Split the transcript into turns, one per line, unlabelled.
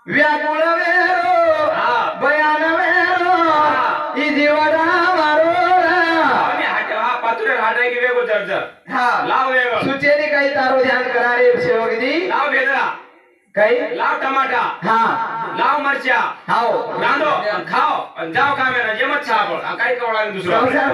व्याकुळ वेरो बयान वेरो ई जीवरा मारो
आम्ही हा पातुरे हाटाय की वेगो जर्जर
हा
लाव वेगो
सुचेने काही तारो ध्यान करा रे सेवक जी
लाव बेदरा
काही
लाव टमाटा
हा
लाव मरचा
हाओ
रांधो खाओ जाओ कामेरा जेमत छापड काही कवळा दुसरा
संसार